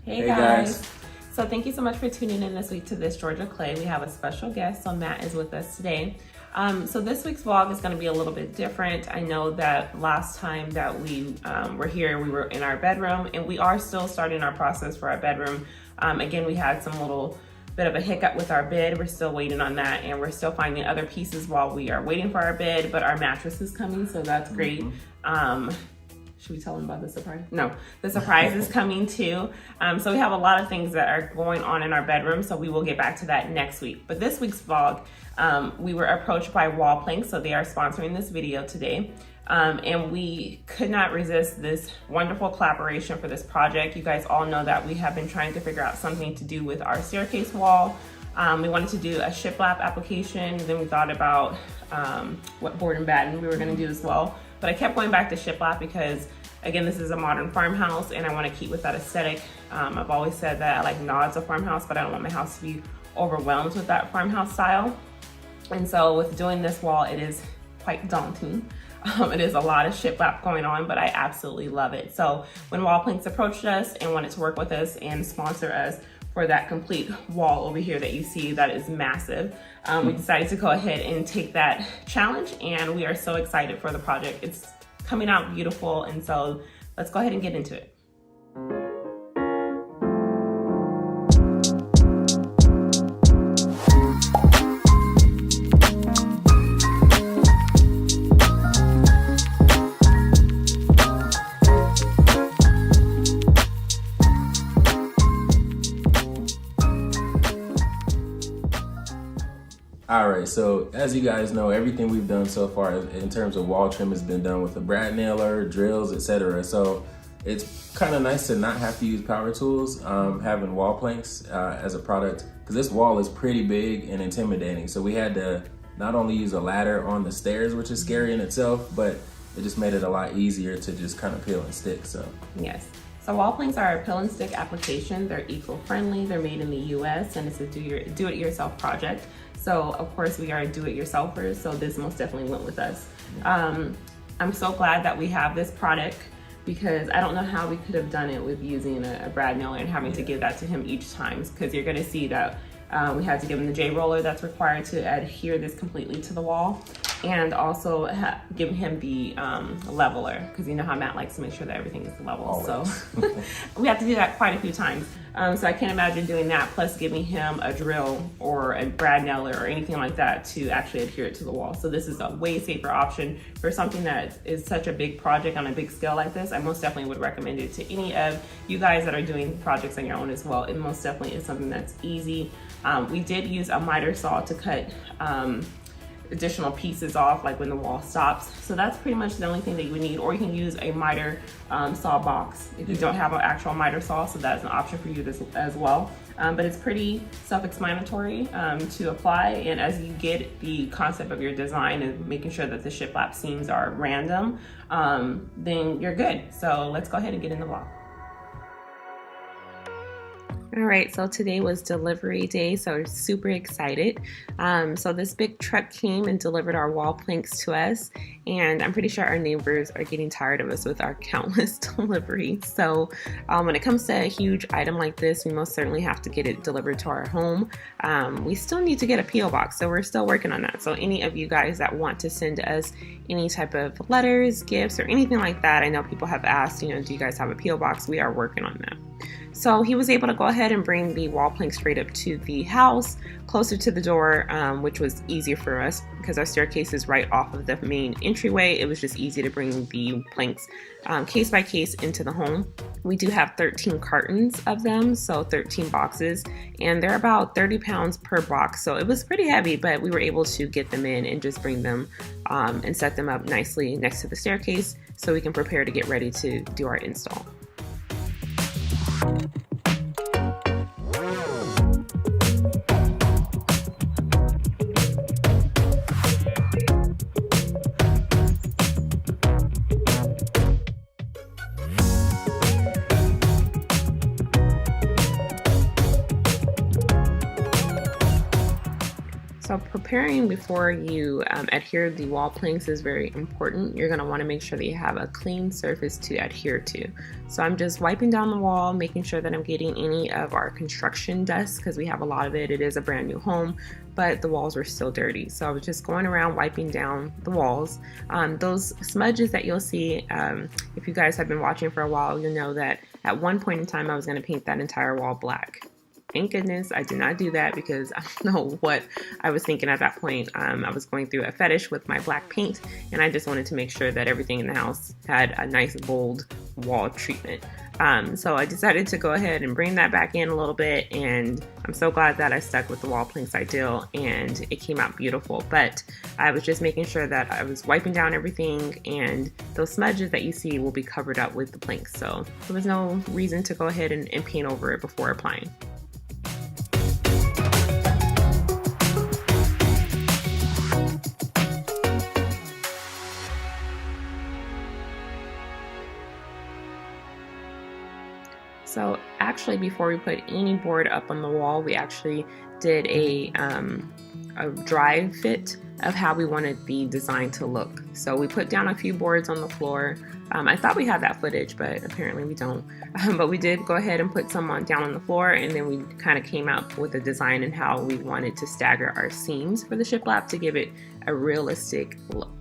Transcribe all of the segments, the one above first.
Hey guys. So thank you so much for tuning in this week to Thisgeorgiaclay. We have a special guest, so Matt is with us today. So this week's vlog is going to be a little bit different. I know that last time that we were here, we were in our bedroom, and we are still starting our process for our bedroom. Again, we had some little bit of a hiccup with our bed. We're still waiting on that, and we're still finding other pieces while we are waiting for our bed, but our mattress is coming, so that's great. Should we tell them about the surprise? No, the surprise is coming too. So we have a lot of things that are going on in our bedroom, so we will get back to that next week. But this week's vlog, we were approached by Wallplanks, so they are sponsoring this video today. And we could not resist this wonderful collaboration for this project. You guys all know that we have been trying to figure out something to do with our staircase wall. We wanted to do a shiplap application, then we thought about what board and batten we were gonna do as well. But I kept going back to shiplap because, again, this is a modern farmhouse and I want to keep with that aesthetic. I've always said that I like nods of farmhouse, but I don't want my house to be overwhelmed with that farmhouse style. And so with doing this wall, it is quite daunting. It is a lot of shiplap going on, but I absolutely love it. So when Wallplanks approached us and wanted to work with us and sponsor us for that complete wall over here that you see, that is massive, we decided to go ahead and take that challenge, and we are so excited for the project. It's coming out beautiful, and so let's go ahead and get into it. Alright, so as you guys know, everything we've done so far in terms of wall trim has been done with a brad nailer, drills, etc. So it's kind of nice to not have to use power tools, having Wallplanks as a product, because this wall is pretty big and intimidating. So we had to not only use a ladder on the stairs, which is scary in itself, but it just made it a lot easier to just kind of peel and stick. So yes. So Wallplanks are a peel and stick application. They're eco-friendly, they're made in the US, and it's a do-it-yourself project. So of course we are do-it-yourselfers, so this most definitely went with us. I'm so glad that we have this product, because I don't know how we could have done it with using a brad nailer and having to give that to him each time, because you're gonna see that we had to give him the J-roller that's required to adhere this completely to the wall, and also give him the leveler, because you know how Matt likes to make sure that everything is level. Always. So we have to do that quite a few times. So I can't imagine doing that plus giving him a drill or a brad nailer or anything like that to actually adhere it to the wall. So this is a way safer option for something that is such a big project on a big scale like this. I most definitely would recommend it to any of you guys that are doing projects on your own as well. It most definitely is something that's easy. We did use a miter saw to cut additional pieces off, like when the wall stops. So that's pretty much the only thing that you would need, or you can use a miter saw box if you don't have an actual miter saw, so that's an option for you as well. But it's pretty self-explanatory to apply, and as you get the concept of your design and making sure that the shiplap seams are random, then you're good. So let's go ahead and get in the vlog. All right, so today was delivery day, so we're super excited. So this big truck came and delivered our Wallplanks to us, and I'm pretty sure our neighbors are getting tired of us with our countless deliveries. So when it comes to a huge item like this, we most certainly have to get it delivered to our home. We still need to get a P.O. box, so we're still working on that. So any of you guys that want to send us any type of letters, gifts, or anything like that, I know people have asked, you know, do you guys have a P.O. box? We are working on that. So he was able to go ahead and bring the Wallplank straight up to the house, closer to the door, which was easier for us because our staircase is right off of the main entryway. It was just easy to bring the planks case by case into the home. We do have 13 cartons of them, so 13 boxes, and they're about 30 pounds per box. So it was pretty heavy, but we were able to get them in and just bring them and set them up nicely next to the staircase so we can prepare to get ready to do our install. So preparing before you adhere the wall planks is very important. You're going to want to make sure that you have a clean surface to adhere to. So I'm just wiping down the wall, making sure that I'm getting any of our construction dust, because we have a lot of it. It is a brand new home, but the walls were still dirty. So I was just going around wiping down the walls. Those smudges that you'll see, if you guys have been watching for a while, you'll know that at one point in time I was going to paint that entire wall black. Thank goodness I did not do that, because I don't know what I was thinking at that point. I was going through a fetish with my black paint, and I just wanted to make sure that everything in the house had a nice bold wall treatment. So I decided to go ahead and bring that back in a little bit, and I'm so glad that I stuck with the Wallplanks ideal and it came out beautiful. But I was just making sure that I was wiping down everything, and those smudges that you see will be covered up with the planks. So there was no reason to go ahead and paint over it before applying. So actually, before we put any board up on the wall, we actually did a dry fit of how we wanted the design to look. So we put down a few boards on the floor. I thought we had that footage, but apparently we don't. But we did go ahead and put some down on the floor, and then we kind of came up with a design and how we wanted to stagger our seams for the shiplap to give it a realistic look.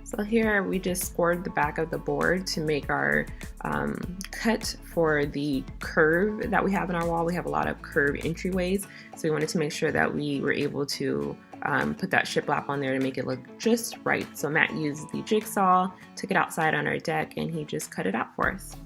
So here we just scored the back of the board to make our cut for the curve that we have in our wall. We have a lot of curved entryways, so we wanted to make sure that we were able to put that shiplap on there to make it look just right. So Matt used the jigsaw, took it outside on our deck, and he just cut it out for us.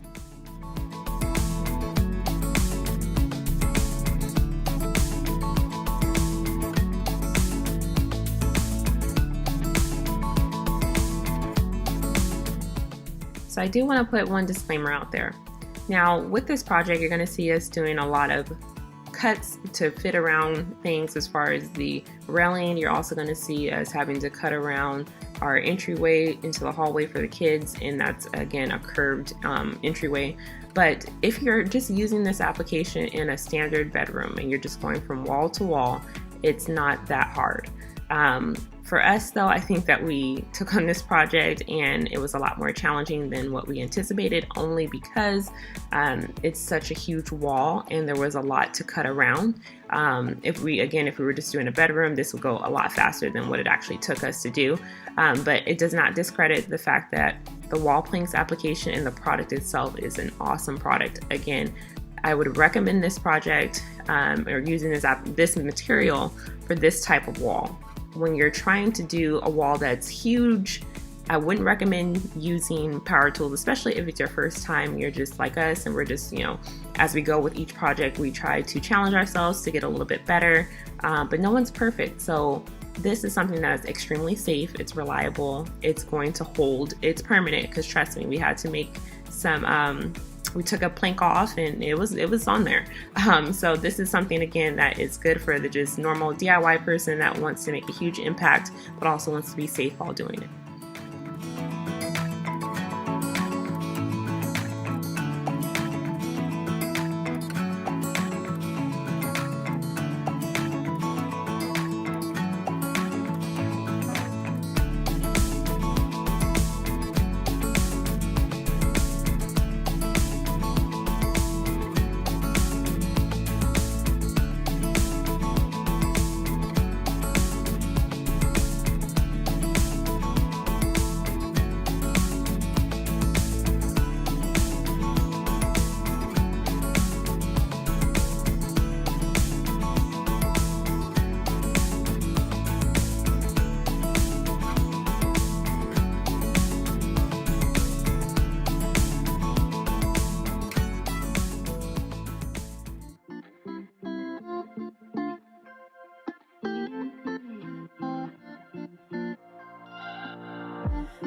So I do want to put one disclaimer out there. Now with this project, you're going to see us doing a lot of cuts to fit around things as far as the railing. You're also going to see us having to cut around our entryway into the hallway for the kids, and that's again a curved entryway. But if you're just using this application in a standard bedroom and you're just going from wall to wall, it's not that hard. For us though, I think that we took on this project and it was a lot more challenging than what we anticipated, only because it's such a huge wall and there was a lot to cut around. If we were just doing a bedroom, this would go a lot faster than what it actually took us to do. But it does not discredit the fact that the Wallplanks application and the product itself is an awesome product. Again, I would recommend this project or using this material for this type of wall. When you're trying to do a wall that's huge, I wouldn't recommend using power tools, especially if it's your first time. You're just like us, and we're just, as we go with each project, we try to challenge ourselves to get a little bit better, but no one's perfect. So this is something that is extremely safe, it's reliable, it's going to hold, it's permanent, because trust me, we had to make some, we took a plank off and it was on there. So this is something, again, that is good for the just normal DIY person that wants to make a huge impact, but also wants to be safe while doing it.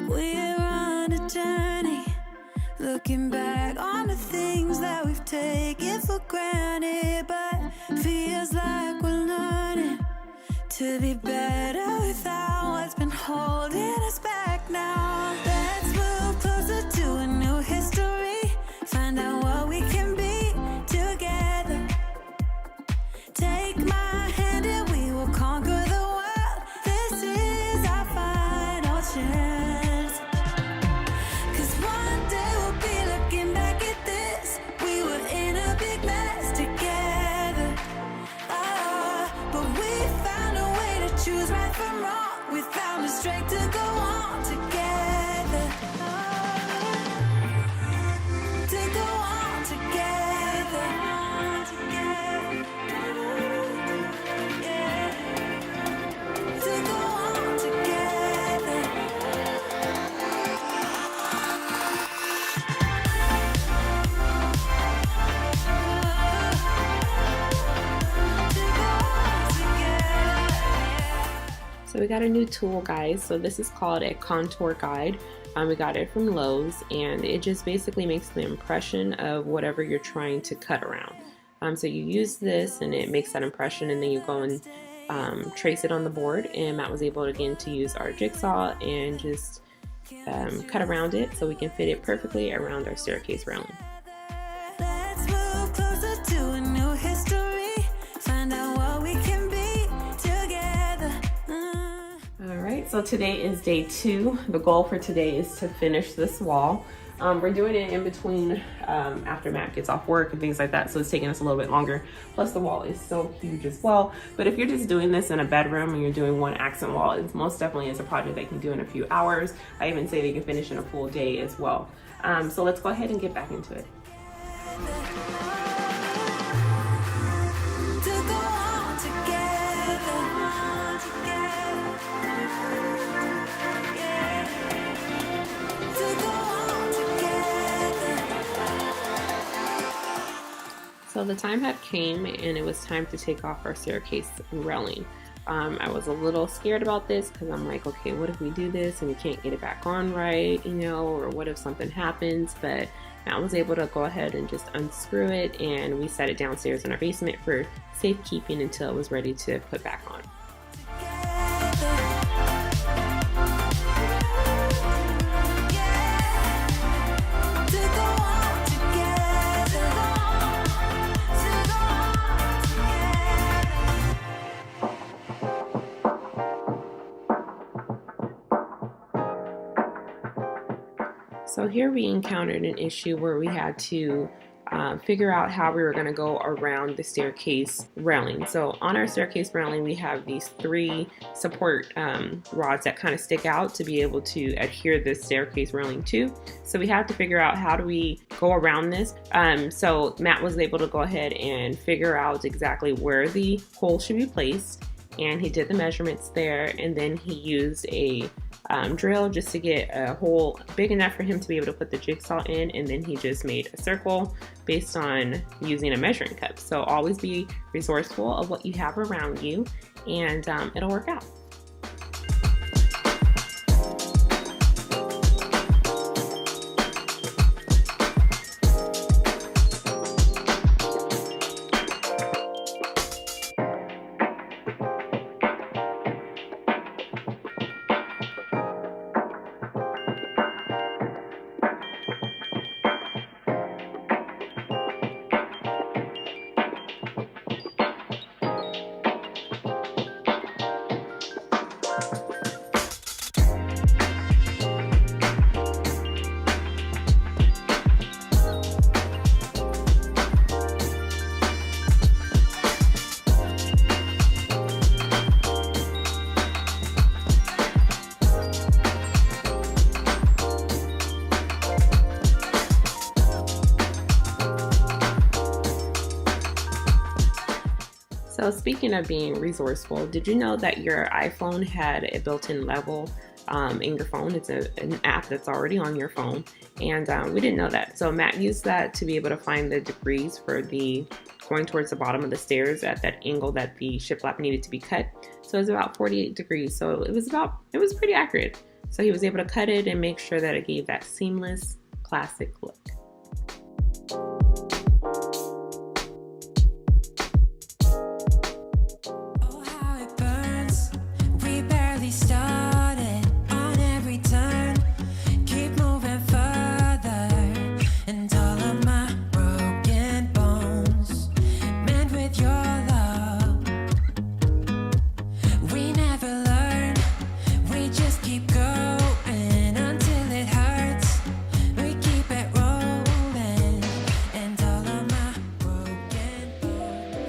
We're on a journey Looking back on the things that we've taken for granted, but feels like we're learning to be better without what's been holding us back now. Let's move closer to a new history, find out what we can be together. Take my hand and we will conquer the world. This is our final chance. 'Cause one day we'll be looking back at this. We were in a big mess together. But we found a way to choose right from wrong. We found the strength to go on together. To go on together. Yeah. To go on together. So we got a new tool, guys. So this is called a contour guide. We got it from Lowe's, and it just basically makes the impression of whatever you're trying to cut around. So you use this and it makes that impression, and then you go and trace it on the board. And Matt was able again to use our jigsaw and just cut around it so we can fit it perfectly around our staircase railing. Let's move closer to a new history, find out what we can be together. Alright, so today is day 2. The goal for today is to finish this wall. We're doing it in between after Matt gets off work and things like that, so it's taking us a little bit longer. Plus the wall is so huge as well. But if you're just doing this in a bedroom and you're doing one accent wall, it most definitely is a project that you can do in a few hours. I even say that you can finish in a full day as well. So let's go ahead and get back into it. To go on together. Yeah. To go on together. So the time had came and it was time to take off our staircase railing. I was a little scared about this because I'm like, okay, what if we do this and we can't get it back on right, you know, or what if something happens? But Matt was able to go ahead and just unscrew it, and we set it downstairs in our basement for safekeeping until it was ready to put back on. So here we encountered an issue where we had to figure out how we were going to go around the staircase railing. So on our staircase railing, we have these 3 support rods that kind of stick out to be able to adhere the staircase railing to. So we had to figure out how do we go around this. So Matt was able to go ahead and figure out exactly where the hole should be placed, and he did the measurements there, and then he used a drill just to get a hole big enough for him to be able to put the jigsaw in, and then he just made a circle based on using a measuring cup. So always be resourceful of what you have around you, and it'll work out. So speaking of being resourceful, did you know that your iPhone had a built-in level in your phone? It's an app that's already on your phone, and we didn't know that. So Matt used that to be able to find the degrees for the going towards the bottom of the stairs at that angle that the shiplap needed to be cut. So it was about 48 degrees. So it was pretty accurate. So he was able to cut it and make sure that it gave that seamless classic look. Oh, how it burns. We barely started on every turn. Keep moving further, and all of my broken bones mend with your love. We never learn, we just keep going until it hurts. We keep it rolling, and all of my broken bones.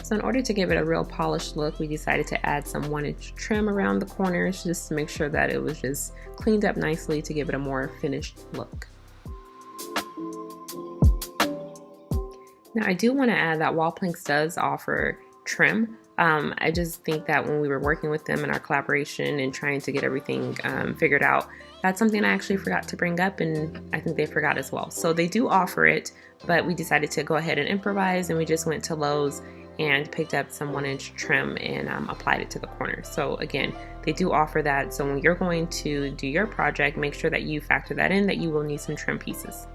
So in order to give it a real polished look, we decided to add some 1-inch trim around the corners just to make sure that it was just cleaned up nicely to give it a more finished look. Now I do want to add that Wallplanks does offer trim. I just think that when we were working with them in our collaboration and trying to get everything figured out, that's something I actually forgot to bring up, and I think they forgot as well. So they do offer it, but we decided to go ahead and improvise, and we just went to Lowe's and picked up some 1-inch trim and applied it to the corner. So again, they do offer that. So when you're going to do your project, make sure that you factor that in, that you will need some trim pieces.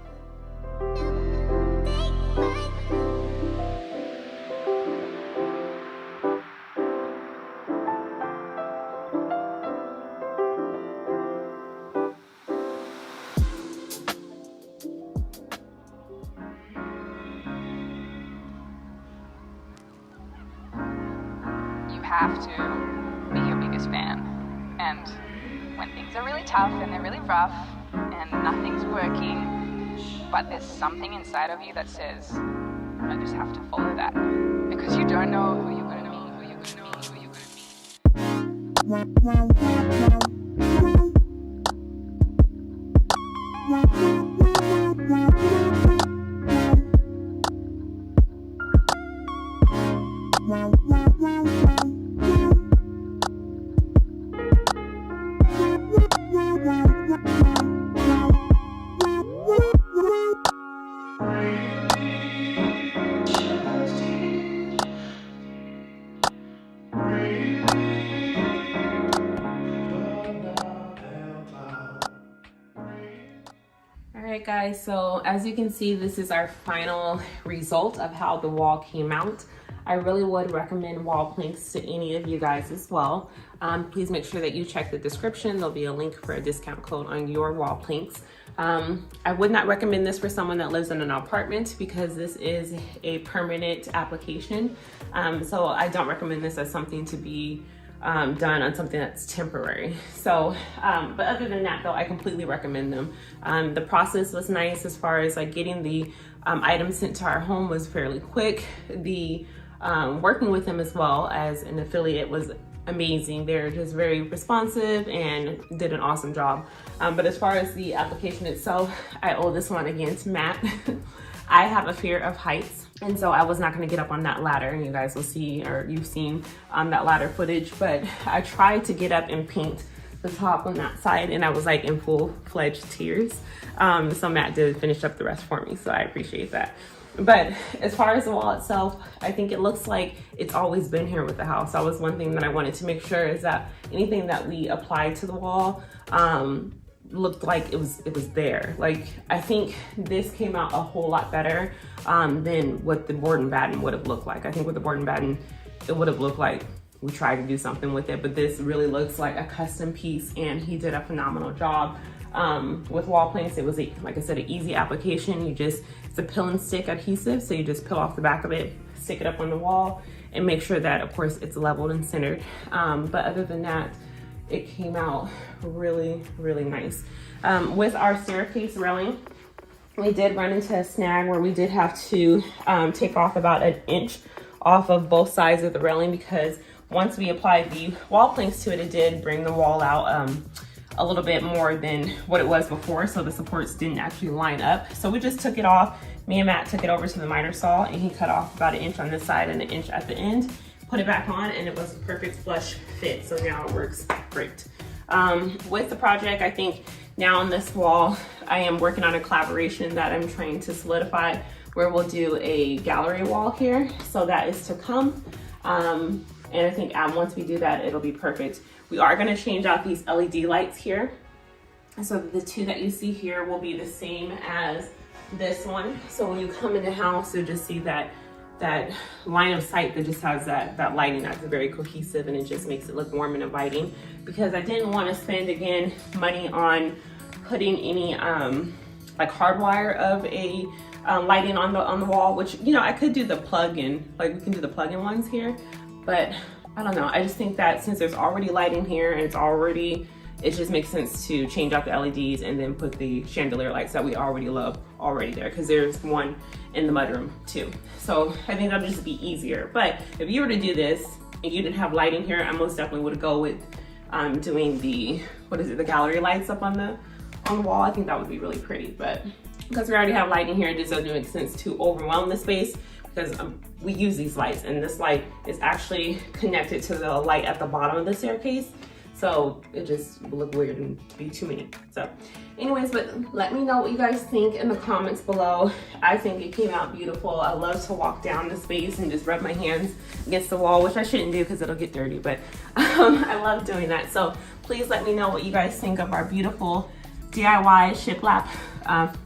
Have to be your biggest fan, and when things are really tough and they're really rough and nothing's working, but there's something inside of you that says, I just have to follow that, because you don't know who you're going to meet, who you're going to meet, who you're Alright guys, so as you can see, this is our final result of how the wall came out. I really would recommend Wallplanks to any of you guys as well. Please make sure that you check the description. There'll be a link for a discount code on your Wallplanks. I would not recommend this for someone that lives in an apartment because this is a permanent application. So I don't recommend this as something to be done on something that's temporary. So, but other than that though, I completely recommend them. The process was nice as far as like getting the items sent to our home was fairly quick. The working with them as well as an affiliate was amazing. They're just very responsive and did an awesome job. But as far as the application itself, I owe this one again to Matt. I have a fear of heights, and so I was not going to get up on that ladder, and you guys will see, or you've seen that ladder footage, but I tried to get up and paint the top on that side, and I was like in full-fledged tears. So Matt did finish up the rest for me, so I appreciate that. But as far as the wall itself, I think it looks like it's always been here with the house. That was one thing that I wanted to make sure, is that anything that we applied to the wall looked like it was there. Like, I think this came out a whole lot better than what the board and batten would have looked like. I think with the board and batten, it would have looked like we tried to do something with it, but this really looks like a custom piece, and he did a phenomenal job. With Wallplanks, it was, like I said, an easy application. It's a peel and stick adhesive, so you just peel off the back of it, stick it up on the wall, and make sure that, of course, it's leveled and centered. But other than that, it came out really, really nice. With our staircase railing, we did run into a snag where we did have to take off about 1 inch off of both sides of the railing, because once we applied the Wallplanks to it, it did bring the wall out a little bit more than what it was before, so the supports didn't actually line up. So we just took it off. Me and Matt took it over to the miter saw, and he cut off about 1 inch on this side and 1 inch at the end, put it back on, and it was a perfect flush fit. So now it works great. With the project, I think now on this wall, I am working on a collaboration that I'm trying to solidify, where we'll do a gallery wall here. So that is to come. And I think once we do that, it'll be perfect. We are gonna change out these LED lights here. So the two that you see here will be the same as this one. So when you come in the house, you'll just see that line of sight that just has that lighting that's very cohesive, and it just makes it look warm and inviting. Because I didn't want to spend, again, money on putting any like hardwire of a lighting on the wall, which, you know, I could do the plug-in, like we can do the plug-in ones here, but I don't know. I just think that since there's already lighting here, and it just makes sense to change out the LEDs and then put the chandelier lights that we already love already there, because there's one in the mudroom too. So I think that'll just be easier. But if you were to do this and you didn't have lighting here, I most definitely would go with doing the gallery lights up on the wall. I think that would be really pretty. But because we already have lighting here, it just doesn't make sense to overwhelm the space, because we use these lights, and this light is actually connected to the light at the bottom of the staircase. So it just will look weird and be too many. So anyways, but let me know what you guys think in the comments below. I think it came out beautiful. I love to walk down the space and just rub my hands against the wall, which I shouldn't do because it'll get dirty, but I love doing that. So please let me know what you guys think of our beautiful DIY shiplap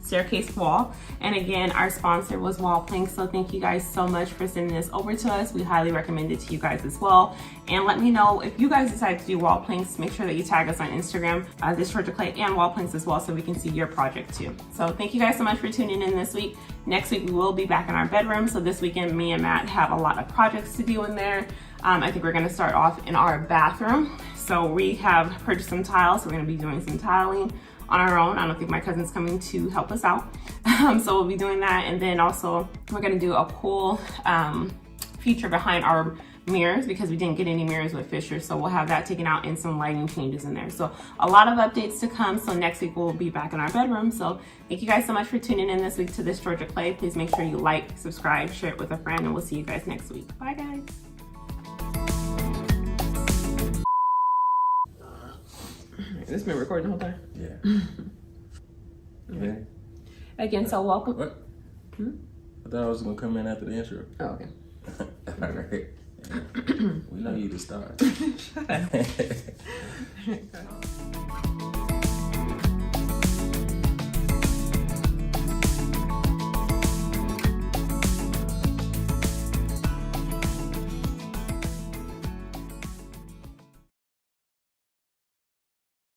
staircase wall. And again, our sponsor was Wallplanks, so thank you guys so much for sending this over to us. We highly recommend it to you guys as well. And let me know if you guys decide to do Wallplanks. Make sure that you tag us on Instagram, Thisgeorgiaclay and Wallplanks as well, so we can see your project too. So thank you guys so much for tuning in this week. Next week we will be back in our bedroom. So this weekend, me and Matt have a lot of projects to do in there. I think we're gonna start off in our bathroom. So we have purchased some tiles, so we're gonna be doing some tiling on our own. I don't think my cousin's coming to help us out. So we'll be doing that. And then also we're gonna do a cool feature behind our mirrors, because we didn't get any mirrors with Fisher. So we'll have that taken out and some lighting changes in there. So a lot of updates to come. So next week we'll be back in our bedroom. So thank you guys so much for tuning in this week to Thisgeorgiaclay. Please make sure you like, subscribe, share it with a friend, and we'll see you guys next week. Bye guys. This been recording the whole time? Yeah. Okay. Again, so welcome. What? I thought I was gonna come in after the intro. Oh, okay. All right. We know you to start. Shut up.